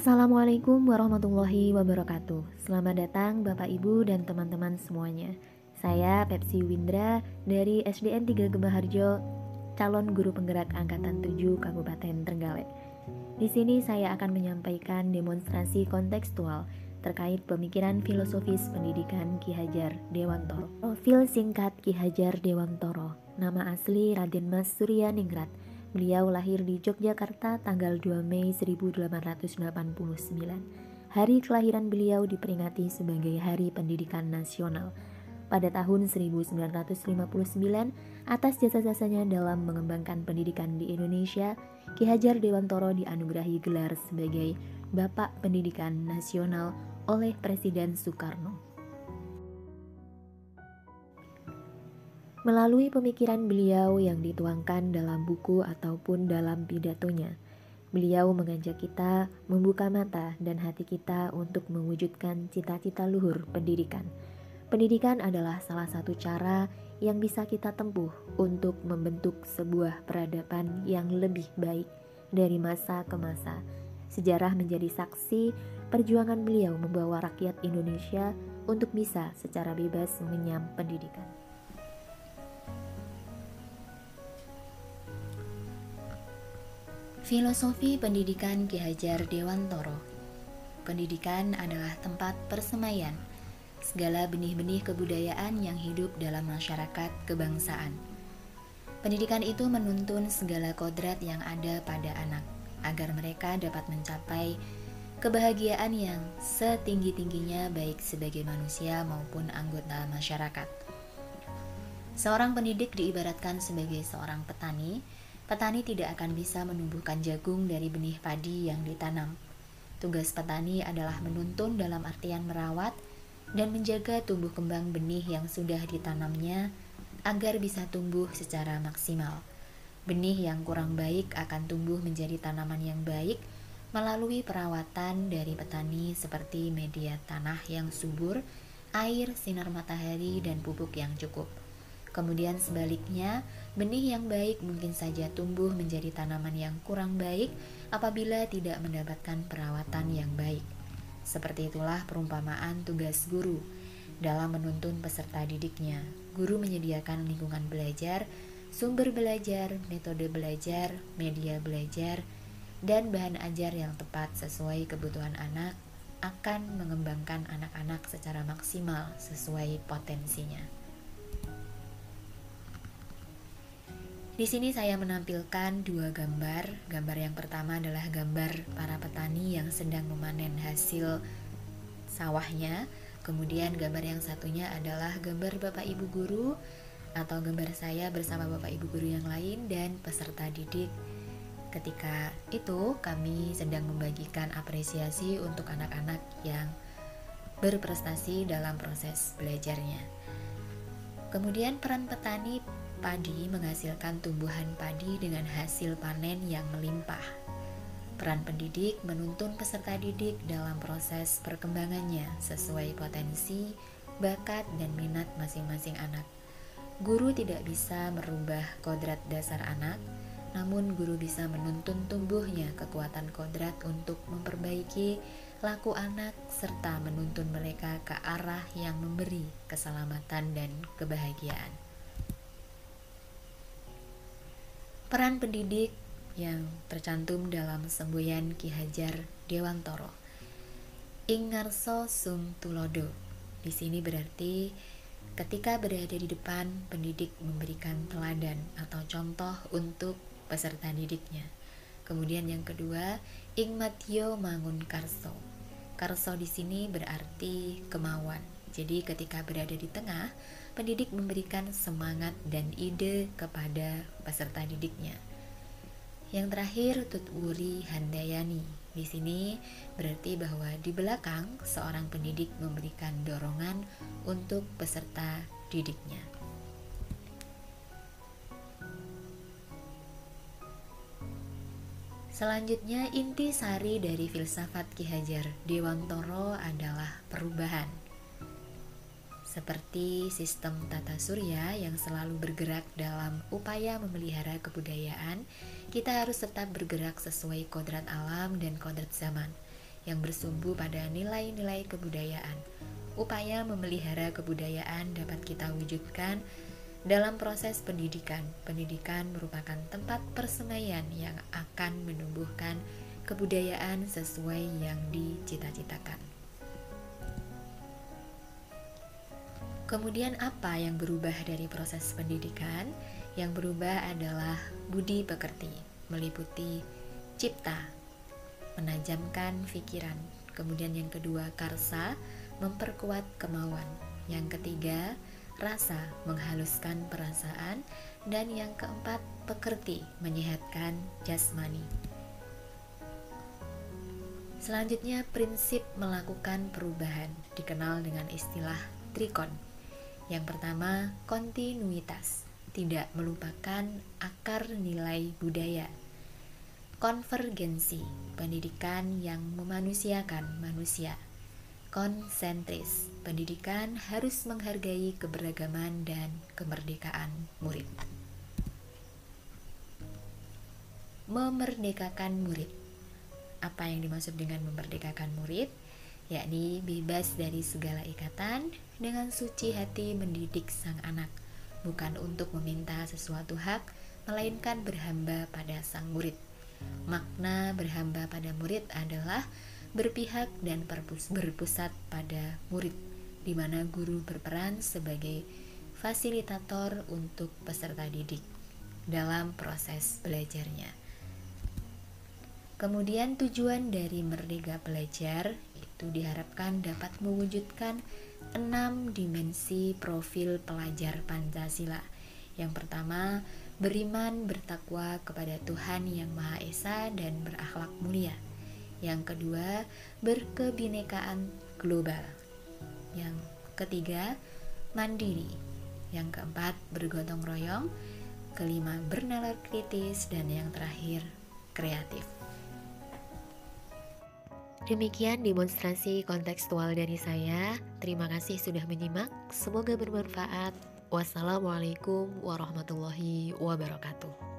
Assalamualaikum warahmatullahi wabarakatuh. Selamat datang Bapak Ibu dan teman-teman semuanya. Saya Pepsi Windra dari SDN 3 Gembaharjo, calon guru penggerak angkatan 7 Kabupaten Trenggalek. Di sini saya akan menyampaikan demonstrasi kontekstual terkait pemikiran filosofis pendidikan Ki Hajar Dewantoro. Profil singkat Ki Hajar Dewantoro. Nama asli Raden Mas Suryaningrat. Beliau lahir di Yogyakarta tanggal 2 Mei 1889. Hari kelahiran beliau diperingati sebagai Hari Pendidikan Nasional. Pada tahun 1959, atas jasa-jasanya dalam mengembangkan pendidikan di Indonesia, Ki Hajar Dewantoro dianugerahi gelar sebagai Bapak Pendidikan Nasional oleh Presiden Soekarno. Melalui pemikiran beliau yang dituangkan dalam buku ataupun dalam pidatonya, beliau mengajak kita membuka mata dan hati kita untuk mewujudkan cita-cita luhur pendidikan. Pendidikan adalah salah satu cara yang bisa kita tempuh untuk membentuk sebuah peradaban yang lebih baik dari masa ke masa. Sejarah menjadi saksi perjuangan beliau membawa rakyat Indonesia untuk bisa secara bebas mengenyam pendidikan. Filosofi pendidikan Ki Hajar Dewantoro. Pendidikan adalah tempat persemaian segala benih-benih kebudayaan yang hidup dalam masyarakat kebangsaan. Pendidikan itu menuntun segala kodrat yang ada pada anak, agar mereka dapat mencapai kebahagiaan yang setinggi-tingginya baik sebagai manusia maupun anggota masyarakat. Seorang pendidik diibaratkan sebagai seorang petani. Petani tidak akan bisa menumbuhkan jagung dari benih padi yang ditanam. Tugas petani adalah menuntun dalam artian merawat dan menjaga tumbuh kembang benih yang sudah ditanamnya agar bisa tumbuh secara maksimal. Benih yang kurang baik akan tumbuh menjadi tanaman yang baik melalui perawatan dari petani seperti media tanah yang subur, air, sinar matahari, dan pupuk yang cukup. Kemudian sebaliknya, benih yang baik mungkin saja tumbuh menjadi tanaman yang kurang baik apabila tidak mendapatkan perawatan yang baik. Seperti itulah perumpamaan tugas guru dalam menuntun peserta didiknya. Guru menyediakan lingkungan belajar, sumber belajar, metode belajar, media belajar, dan bahan ajar yang tepat sesuai kebutuhan anak akan mengembangkan anak-anak secara maksimal sesuai potensinya. Di sini saya menampilkan dua gambar. Gambar yang pertama adalah gambar para petani yang sedang memanen hasil sawahnya. Kemudian gambar yang satunya adalah gambar Bapak Ibu guru atau gambar saya bersama Bapak Ibu guru yang lain dan peserta didik. Ketika itu kami sedang membagikan apresiasi untuk anak-anak yang berprestasi dalam proses belajarnya. Kemudian peran petani padi menghasilkan tumbuhan padi dengan hasil panen yang melimpah. Peran pendidik menuntun peserta didik dalam proses perkembangannya sesuai potensi, bakat, dan minat masing-masing anak. Guru tidak bisa merubah kodrat dasar anak, namun guru bisa menuntun tumbuhnya kekuatan kodrat untuk memperbaiki laku anak serta menuntun mereka ke arah yang memberi keselamatan dan kebahagiaan. Peran pendidik yang tercantum dalam semboyan Ki Hajar Dewantoro. Ing ngarsa sum tulodo. Di sini berarti ketika berada di depan, pendidik memberikan teladan atau contoh untuk peserta didiknya. Kemudian yang kedua, ing matyo mangun karso. Karso di sini berarti kemauan. Jadi ketika berada di tengah, pendidik memberikan semangat dan ide kepada peserta didiknya. Yang terakhir, tutwuri handayani. Di sini berarti bahwa di belakang seorang pendidik memberikan dorongan untuk peserta didiknya. Selanjutnya, inti sari dari filsafat Ki Hajar Dewantara adalah perubahan. Seperti sistem tata surya yang selalu bergerak dalam upaya memelihara kebudayaan, kita harus tetap bergerak sesuai kodrat alam dan kodrat zaman yang bersumbu pada nilai-nilai kebudayaan. Upaya memelihara kebudayaan dapat kita wujudkan dalam proses pendidikan. Pendidikan merupakan tempat persemaian yang akan menumbuhkan kebudayaan sesuai yang dicita-citakan. Kemudian apa yang berubah dari proses pendidikan? Yang berubah adalah budi pekerti, meliputi cipta, menajamkan pikiran. Kemudian yang kedua, karsa, memperkuat kemauan. Yang ketiga, rasa, menghaluskan perasaan. Dan yang keempat, pekerti, menyehatkan jasmani. Selanjutnya, prinsip melakukan perubahan dikenal dengan istilah trikon. Yang pertama, kontinuitas, tidak melupakan akar nilai budaya. Konvergensi, pendidikan yang memanusiakan manusia. Konsentris, pendidikan harus menghargai keberagaman dan kemerdekaan murid. Memerdekakan murid. Apa yang dimaksud dengan memerdekakan murid? Yakni bebas dari segala ikatan, dengan suci hati mendidik sang anak, bukan untuk meminta sesuatu hak, melainkan berhamba pada sang murid. Makna berhamba pada murid adalah berpihak dan berpusat pada murid, di mana guru berperan sebagai fasilitator untuk peserta didik dalam proses belajarnya. Kemudian tujuan dari Merdeka Belajar itu diharapkan dapat mewujudkan 6 dimensi profil pelajar Pancasila. Yang pertama, beriman bertakwa kepada Tuhan Yang Maha Esa dan berakhlak mulia. Yang kedua, berkebinekaan global. Yang ketiga, mandiri. Yang keempat, bergotong royong. Kelima, bernalar kritis. Dan yang terakhir, kreatif. Demikian demonstrasi kontekstual dari saya. Terima kasih sudah menyimak. Semoga bermanfaat. Wassalamualaikum warahmatullahi wabarakatuh.